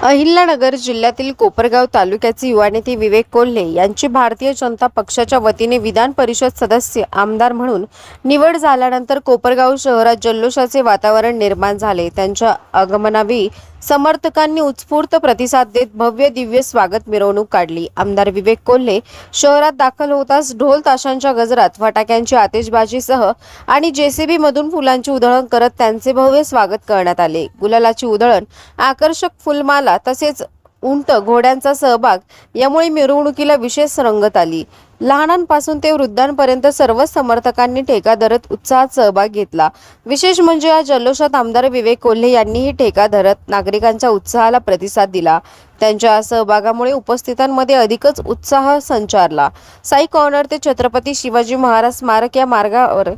अहिल्यानगर जिल्ह्यातील कोपरगाव तालुक्याचे युवा नेते विवेक कोल्हे यांची भारतीय जनता पक्षाच्या वतीने विधान परिषद सदस्य आमदार म्हणून निवड झाल्यानंतर कोपरगाव शहरात जल्लोषाचे वातावरण निर्माण झाले। त्यांच्या आगमनावेळी समर्थकांनी उत्स्फूर्त प्रतिसाद देत भव्य दिव्य स्वागत मिरवणूक काढली। आमदार विवेक कोल्हे शहरात दाखल होताच ढोल ताशांच्या गजरात, फटाक्यांची आतिषबाजीसह आणि जेसीबी मधून फुलांची उधळण करत त्यांचे भव्य स्वागत करण्यात आले। गुलालाची उधळण, आकर्षक फुलमाला तसेच उंट घोड्यांचा सहभाग यामुळे मिरवणुकीला विशेष रंगत आली। लहानांपासून ते वृद्धांपर्यंत सर्व समर्थकांनी ठेका धरत उत्साहात सहभाग घेतला। विशेष म्हणजे या जल्लोषात आमदार विवेक कोल्हे यांनीही ठेका धरत नागरिकांच्या उत्साहाला प्रतिसाद दिला। त्यांच्या सहभागामुळे उपस्थितांमध्ये अधिकच उत्साह संचारला। साई कॉर्नर ते छत्रपती शिवाजी महाराज स्मारक या मार्गावर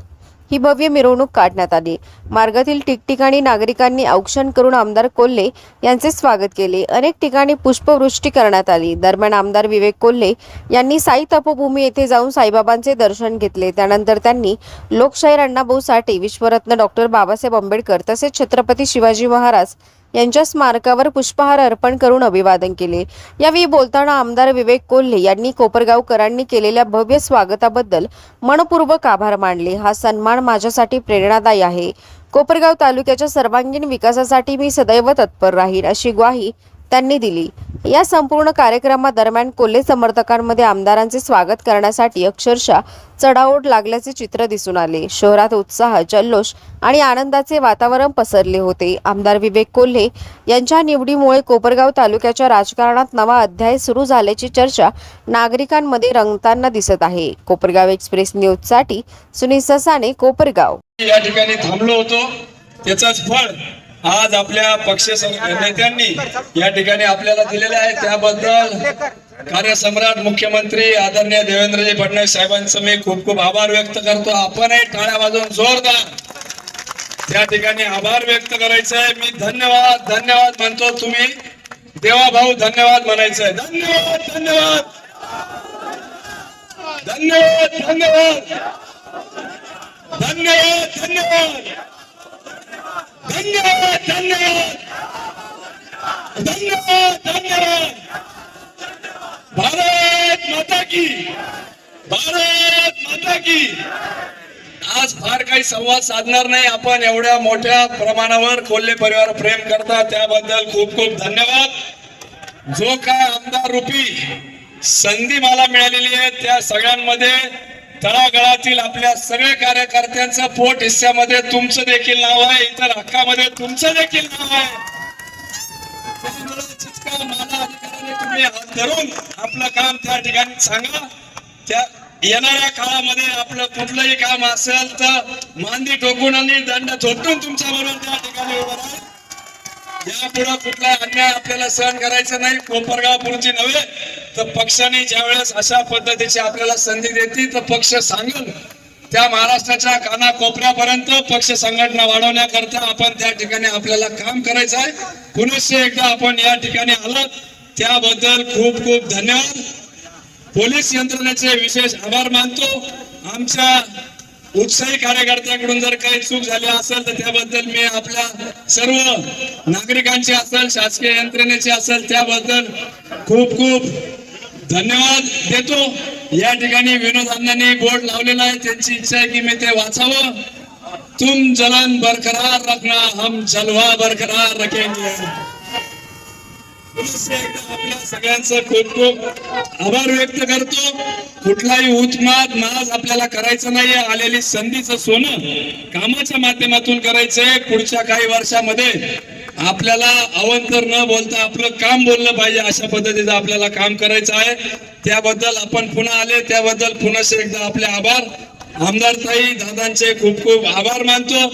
ही भव्य मिरवणूक काढण्यात आली। मार्गातील ठिकठिकाणी नागरिकांनी औक्षण करून आमदार कोल्हे यांचे स्वागत केले। अनेक ठिकाणी पुष्पवृष्टी करण्यात आली। दरम्यान आमदार विवेक कोल्हे यांनी साई तपोभूमी येथे जाऊन साईबाबांचे दर्शन घेतले। त्यानंतर त्यांनी लोकशाहीर अण्णाभाऊ साठे, विश्वरत्न डॉक्टर बाबासाहेब आंबेडकर तसेच छत्रपती शिवाजी महाराज यांच्या स्मारकावर पुष्पहार अर्पण करून अभिवादन केले। यावेळी बोलताना आमदार विवेक कोल्हे यांनी कोपरगावकरांनी केलेल्या भव्य स्वागताबद्दल मनपूर्वक आभार मानले। हा सन्मान माझ्यासाठी प्रेरणादायी आहे। कोपरगाव तालुक्याच्या सर्वांगीण विकासासाठी मी सदैव तत्पर राहील अशी ग्वाही त्यांनी दिली। या संपूर्ण कार्यक्रमादरम्यान कोल्हे समर्थकांमध्ये आमदारांचे स्वागत करण्यासाठी अक्षरशः चढाओढ लागल्याचे चित्र दिसून आले। शहरात उत्साह, जल्लोष आणि आनंदाचे वातावरण पसरले होते। आमदार विवेक कोल्हे यांच्या निवडीमुळे कोपरगाव तालुक्याच्या राजकारणात नवा अध्याय सुरू झाल्याची चर्चा नागरिकांमध्ये रंगताना दिसत आहे। कोपरगाव एक्सप्रेस न्यूजसाठी सुनील ससाने, कोपरगाव। या ठिकाणी थांबलो होतो, त्याचाच फळ आज आपल्या पक्ष नेत्यांनी या ठिकाणी आपल्याला दिलेले आहे। त्याबद्दल कार्यसम्राट मुख्यमंत्री आदरणीय देवेंद्रजी फडणवीस साहेबांचं मी खूप खूप आभार व्यक्त करतो। आपणही टाळ्या वाजवून जोरदार त्या ठिकाणी आभार व्यक्त करायचं आहे। मी धन्यवाद धन्यवाद म्हणतो, तुम्ही देवा भाऊ धन्यवाद म्हणायचं आहे। धन्यवाद धन्यवाद धन्यवाद धन्यवाद धन्यवाद धन्यवाद धन्यवाद धन्यवाद धन्यवाद धन्यवाद। भारत माता की, भारत माता की। आज फार काही संवाद साधणार नाही आपण, एवढ्या मोठ्या प्रमाणावर कोल्हे परिवार प्रेम करता त्याबद्दल खूप खूप धन्यवाद। जो काय आमदार रूपी संधी मला मिळालेली आहे त्या सगळ्यांमध्ये तळागाळातील आपल्या सगळ्या कार्यकर्त्यांचं पोट हिस्स्यामध्ये तुमचं देखील नाव आहे, इतर हक्कामध्ये तुमचं देखील नाव आहे। मला अधिकाराने तुम्ही हात धरून आपलं काम त्या ठिकाणी सांगा। त्या येणाऱ्या काळामध्ये आपलं कुठलंही काम असेल तर मांदी टोकून आणि दंड थोपटून तुमच्या बरोबर त्या ठिकाणी उभं राहा। यापुढे कुठला अन्याय आपल्याला सहन करायचा नाही। कोपरगाव पुरची नव्हे तर पक्षाने ज्यावेळेस अशा पद्धतीची आपल्याला संधी देते तर पक्ष सांगेल त्या महाराष्ट्राच्या कानाकोपऱ्यापर्यंत पक्ष संघटना वाढवण्याकरता आपण त्या ठिकाणी आपल्याला काम करायचं आहे। पुनश्च एकदा आपण या ठिकाणी आलात त्याबद्दल खूप खूप धन्यवाद। पोलीस यंत्रणेचे विशेष आभार मानतो। आमच्या उत्साही कार्यकर्त्यांकडून जर काही चूक झाली असेल तर त्याबद्दल मी आपल्या सर्व नागरिकांचे असेल, शासकीय यंत्रणेचे असेल त्याबद्दल खूप खूप धन्यवाद देतो। या ठिकाणी विनोद अण्णांनी बोर्ड लावलेला आहे, त्यांची इच्छा आहे की मी ते वाचावं। तुम जलन बरकरार रखना, हम जलवा बरकरार रखेंगे। आपल्या सगळ्यांचं खूप खूप आभार व्यक्त करतो। कुठलाही उतमाद नाज आपल्याला करायचं नाहीये। आलेली संधीचं सोनं कामाच्या माध्यमातून करायचंय। पुढच्या काही वर्षामध्ये आपल्याला अवंतर न बोलता आपलं काम बोललं पाहिजे, अशा पद्धतीचं आपल्याला काम करायचं आहे। त्याबद्दल आपण पुन्हा आले त्याबद्दल पुन्हा एकदा आपले आभार। आमदार ताई दादांचे खूप खूप आभार मानतो।